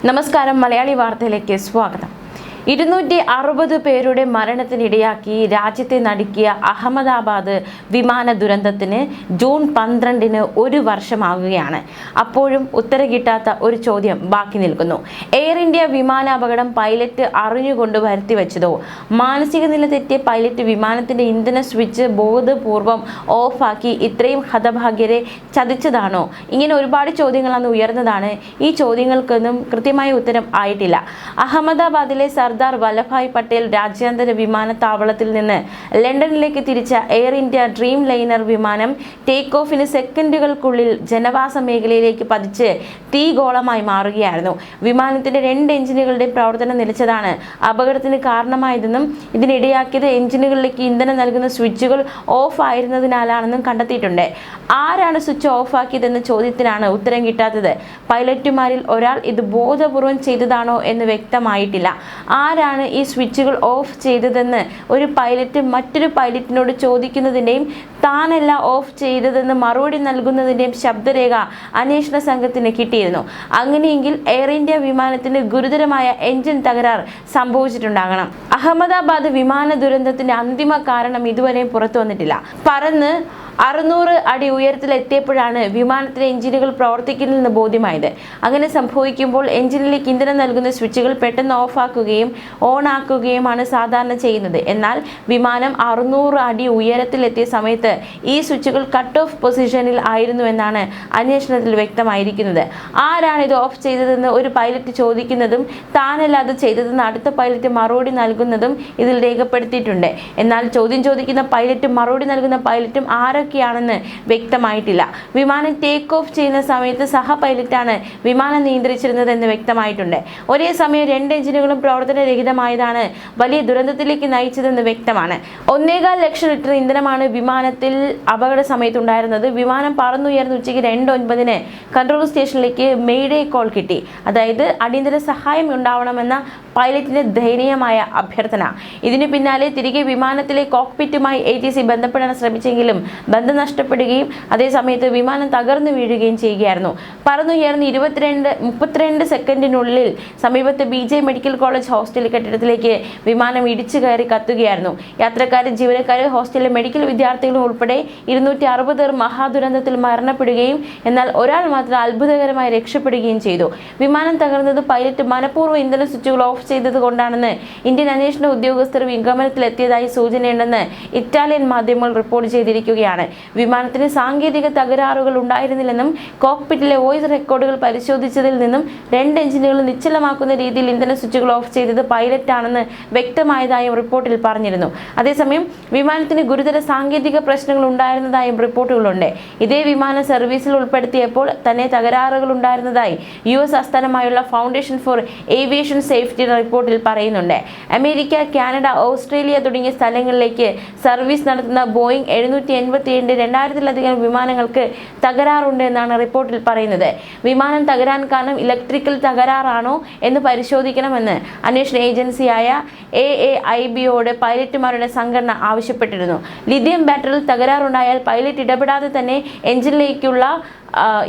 നമസ്കാരം, മലയാളി വാർത്തയിലേക്ക് സ്വാഗതം. 260 പേരുടെ മരണത്തിനിടയാക്കി രാജ്യത്തെ നടുക്കിയ അഹമ്മദാബാദ് വിമാന ദുരന്തത്തിന് ജൂൺ 12-ന് 1 വർഷമാകുകയാണ്. അപ്പോഴും ഉത്തരം കിട്ടാത്ത ഒരു ചോദ്യം ബാക്കി നിൽക്കുന്നു. എയർ ഇന്ത്യ വിമാനാപകടം പൈലറ്റ് അറിഞ്ഞുകൊണ്ട് വരുത്തിവെച്ചതോ, മാനസിക നില തെറ്റിയ പൈലറ്റ് വിമാനത്തിന്റെ ഇന്ധന സ്വിച്ച് ബോധപൂർവം ഓഫാക്കി ഇത്രയും ഹതഭാഗ്യരെ ചതിച്ചതാണോ? ഇങ്ങനെ ഒരുപാട് ചോദ്യങ്ങൾ അന്ന് ഉയർന്നതാണ്. ഈ ചോദ്യങ്ങൾക്കൊന്നും കൃത്യമായ ഉത്തരം ആയിട്ടില്ല. അഹമ്മദാബാദിലെ സർദാർ വല്ലഭായ് പട്ടേൽ രാജ്യാന്തര വിമാനത്താവളത്തിൽ നിന്ന് ലണ്ടനിലേക്ക് തിരിച്ച എയർ ഇന്ത്യ ഡ്രീം ലൈനർ വിമാനം ടേക്ക് ഓഫിന് സെക്കൻഡുകൾക്കുള്ളിൽ ജനവാസ മേഖലയിലേക്ക് പതിച്ച് തീഗോളമായി മാറുകയായിരുന്നു. വിമാനത്തിന്റെ 2 എഞ്ചിനുകളുടെ പ്രവർത്തനം നിലച്ചതാണ് അപകടത്തിന് കാരണമായതെന്നും ഇതിനിടയാക്കിയത് എഞ്ചിനുകളിലേക്ക് ഇന്ധനം നൽകുന്ന സ്വിച്ചുകൾ ഓഫ് ആയിരുന്നതിനാലാണെന്നും കണ്ടെത്തിയിട്ടുണ്ട്. ആരാണ് സ്വിച്ച് ഓഫ് ആക്കിയതെന്ന ചോദ്യത്തിനാണ് ഉത്തരം കിട്ടാത്തത്. പൈലറ്റുമാരിൽ ഒരാൾ ഇത് ബോധപൂർവം ചെയ്തതാണോ എന്ന് വ്യക്തമായിട്ടില്ല. ആരാണ് ഈ സ്വിച്ചുകൾ ഓഫ് ചെയ്തതെന്ന് ഒരു പൈലറ്റ് മറ്റൊരു പൈലറ്റിനോട് ചോദിക്കുന്നതിൻ്റെയും താനല്ല ഓഫ് ചെയ്തതെന്ന് മറുപടി നൽകുന്നതിൻ്റെയും ശബ്ദരേഖ അന്വേഷണ സംഘത്തിന് കിട്ടിയിരുന്നു. അങ്ങനെയെങ്കിൽ എയർ ഇന്ത്യ വിമാനത്തിന് ഗുരുതരമായ എഞ്ചിൻ തകരാർ സംഭവിച്ചിട്ടുണ്ടാകണം. അഹമ്മദാബാദ് വിമാന ദുരന്തത്തിന്റെ അന്തിമ കാരണം ഇതുവരെയും പുറത്തു വന്നിട്ടില്ല. പറന്ന് 600 അടി ഉയരത്തിലെത്തിയപ്പോഴാണ് വിമാനത്തിലെ എഞ്ചിനുകൾ പ്രവർത്തിക്കുന്നില്ലെന്ന് ബോധ്യമായത്. അങ്ങനെ സംഭവിക്കുമ്പോൾ എഞ്ചിനിലേക്ക് ഇന്ധനം നൽകുന്ന സ്വിച്ചുകൾ പെട്ടെന്ന് ഓഫാക്കുകയും ഓൺ ആക്കുകയുമാണ് സാധാരണ ചെയ്യുന്നത്. എന്നാൽ വിമാനം 600 അടി ഉയരത്തിലെത്തിയ സമയത്ത് ഈ സ്വിച്ചുകൾ കട്ട് ഓഫ് പൊസിഷനിൽ ആയിരുന്നുവെന്നാണ് അന്വേഷണത്തിൽ വ്യക്തമായിരിക്കുന്നത്. ആരാണ് ഇത് ഓഫ് ചെയ്തതെന്ന് ഒരു പൈലറ്റ് ചോദിക്കുന്നതും താനല്ല അത് ചെയ്തതെന്ന് അടുത്ത പൈലറ്റ് മറുപടി നൽകുന്നതും ഇതിൽ രേഖപ്പെടുത്തിയിട്ടുണ്ട്. എന്നാൽ ചോദ്യം ചോദിക്കുന്ന പൈലറ്റും മറുപടി നൽകുന്ന പൈലറ്റും ആരൊക്കെയാണെന്ന് വ്യക്തമായിട്ടില്ല. വിമാനം ടേക്ക് ഓഫ് ചെയ്യുന്ന സമയത്ത് സഹ പൈലറ്റാണ് വിമാനം നിയന്ത്രിച്ചിരുന്നതെന്ന് വ്യക്തമായിട്ടുണ്ട്. ഒരേ സമയം 2 എഞ്ചിനുകളും പ്രവർത്തനരഹിതമായതാണ് വലിയ ദുരന്തത്തിലേക്ക് നയിച്ചതെന്ന് വ്യക്തമാണ്. 1.25 ലക്ഷം ലിറ്റർ ഇന്ധനമാണ് വിമാനത്തിൽ അപകട സമയത്തുണ്ടായിരുന്നത്. വിമാനം പറന്നുയർന്ന് ഉച്ചയ്ക്ക് 2:09-ന് കൺട്രോൾ സ്റ്റേഷനിലേക്ക് മെയ്ഡേ കോൾ കിട്ടി. അതായത് അടിയന്തര സഹായം ഉണ്ടാവണമെന്ന പൈലറ്റിന്റെ ദയനീയമായ അഭ്യർത്ഥന. ഇതിനു പിന്നാലെ തിരികെ വിമാനത്തിലെ കോക്പിറ്റുമായി ATC ബന്ധപ്പെടാൻ ശ്രമിച്ചെങ്കിലും ബന്ധം നഷ്ടപ്പെടുകയും അതേസമയത്ത് വിമാനം തകർന്നു വീഴുകയും ചെയ്യുകയായിരുന്നു. പറന്നുയർന്ന് 32 സെക്കൻഡിനുള്ളിൽ സമീപത്തെ BJ മെഡിക്കൽ കോളേജ് ഹോസ്റ്റൽ കെട്ടിടത്തിലേക്ക് വിമാനം ഇടിച്ചു കയറി കത്തുകയായിരുന്നു. യാത്രക്കാരും ജീവനക്കാരും ഹോസ്റ്റലിലെ മെഡിക്കൽ വിദ്യാർത്ഥികളും ഉൾപ്പെടെ 260 പേർ മഹാദുരന്തത്തിൽ മരണപ്പെടുകയും എന്നാൽ ഒരാൾ മാത്രം അത്ഭുതകരമായി രക്ഷപ്പെടുകയും ചെയ്തു. വിമാനം തകർന്നത് പൈലറ്റ് മനഃപൂർവ്വം ഇന്ധന സ്വിച്ചുകൾ ഓഫ് ചെയ്തത് കൊണ്ടാണെന്ന് ഇന്ത്യൻ അന്വേഷണ ഉദ്യോഗസ്ഥർ നിഗമനത്തിലെത്തിയതായി സൂചനയുണ്ടെന്ന് ഇറ്റാലിയൻ മാധ്യമങ്ങൾ റിപ്പോർട്ട് ചെയ്തിരിക്കുകയാണ്. വിമാനത്തിന് സാങ്കേതിക തകരാറുകൾ ഉണ്ടായിരുന്നില്ലെന്നും കോക്പിറ്റിലെ വോയിസ് റെക്കോർഡുകൾ പരിശോധിച്ചതിൽ നിന്നും 2 എഞ്ചിനുകൾ നിശ്ചലമാക്കുന്ന രീതിയിൽ ഇന്ധന സ്വിച്ചുകൾ ഓഫ് ചെയ്തത് പൈലറ്റ് ആണെന്ന് വ്യക്തമായതായും റിപ്പോർട്ടിൽ പറഞ്ഞിരുന്നു. അതേസമയം വിമാനത്തിന് ഗുരുതര സാങ്കേതിക പ്രശ്നങ്ങൾ ഉണ്ടായിരുന്നതായും റിപ്പോർട്ടുകളുണ്ട്. ഇതേ വിമാനം സർവീസിൽ ഉൾപ്പെടുത്തിയപ്പോൾ തന്നെ തകരാറുകൾ ഉണ്ടായിരുന്നതായി US ആസ്ഥാനമായുള്ള ഫൗണ്ടേഷൻ ഫോർ ഏവിയേഷൻ സേഫ്റ്റി റിപ്പോർട്ടിൽ പറയുന്നുണ്ട്. അമേരിക്ക, കാനഡ, ഓസ്ട്രേലിയ തുടങ്ങിയ സ്ഥലങ്ങളിലേക്ക് സർവീസ് നടത്തുന്ന ബോയിങ് 787 2000-ലധികം വിമാനങ്ങൾക്ക് തകരാറുണ്ട് എന്നാണ് റിപ്പോർട്ടിൽ പറയുന്നത്. വിമാനം തകരാൻ കാരണം ഇലക്ട്രിക്കൽ തകരാറാണോ എന്ന് പരിശോധിക്കണമെന്ന് അന്വേഷണ ഏജൻസിയായ AAIBയോട് പൈലറ്റുമാരുടെ സംഘടന ആവശ്യപ്പെട്ടിരുന്നു. ലിഥിയം ബാറ്ററിയിൽ തകരാറുണ്ടായാൽ പൈലറ്റ് ഇടപെടാതെ തന്നെ എഞ്ചിനിലേക്കുള്ള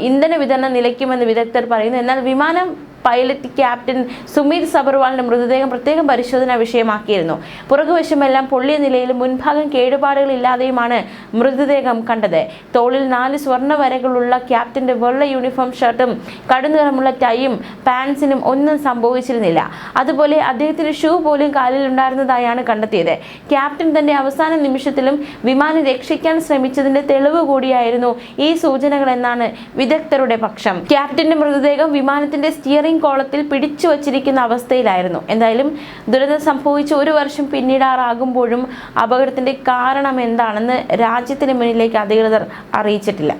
ഇന്ധന വിതരണം നിലയ്ക്കുമെന്ന് വിദഗ്ധർ പറയുന്നു. എന്നാൽ വിമാനം പൈലറ്റ് ക്യാപ്റ്റൻ സുമിത് സബർവാളിന്റെ മൃതദേഹം പ്രത്യേകം പരിശോധനാ വിഷയമാക്കിയിരുന്നു. പുറകുവശമെല്ലാം പൊള്ളിയ നിലയിലും മുൻഭാഗം കേടുപാടുകളില്ലാതെയുമാണ് മൃതദേഹം കണ്ടത്. തോളിൽ 4 സ്വർണ്ണ വരകളുള്ള ക്യാപ്റ്റന്റെ വെള്ള യൂണിഫോം ഷർട്ടും കടുനിറമുള്ള ടൈയും പാൻസിനും ഒന്നും സംഭവിച്ചിരുന്നില്ല. അതുപോലെ അദ്ദേഹത്തിന്റെ ഷൂ പോലും കാലിൽ ഉണ്ടായിരുന്നതായാണ് കണ്ടെത്തിയത്. ക്യാപ്റ്റൻ തന്റെ അവസാന നിമിഷത്തിലും വിമാനം രക്ഷിക്കാൻ ശ്രമിച്ചതിന്റെ തെളിവ് കൂടിയായിരുന്നു ഈ സൂചനകൾ എന്നാണ് വിദഗ്ധരുടെ പക്ഷം. ക്യാപ്റ്റന്റെ മൃതദേഹം വിമാനത്തിന്റെ സ്റ്റിയറിംഗ് കോളത്തിൽ പിടിച്ചു വച്ചിരിക്കുന്ന അവസ്ഥയിലായിരുന്നു. എന്തായാലും ദുരന്തം സംഭവിച്ച് 1 വർഷം പിന്നിടാറാകുമ്പോഴും അപകടത്തിന്റെ കാരണം എന്താണെന്ന് രാജ്യത്തിന് മുന്നിലേക്ക് അധികൃതർ അറിയിച്ചിട്ടില്ല.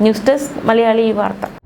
ന്യൂസ് ഡെസ്ക് മലയാളി വാർത്ത.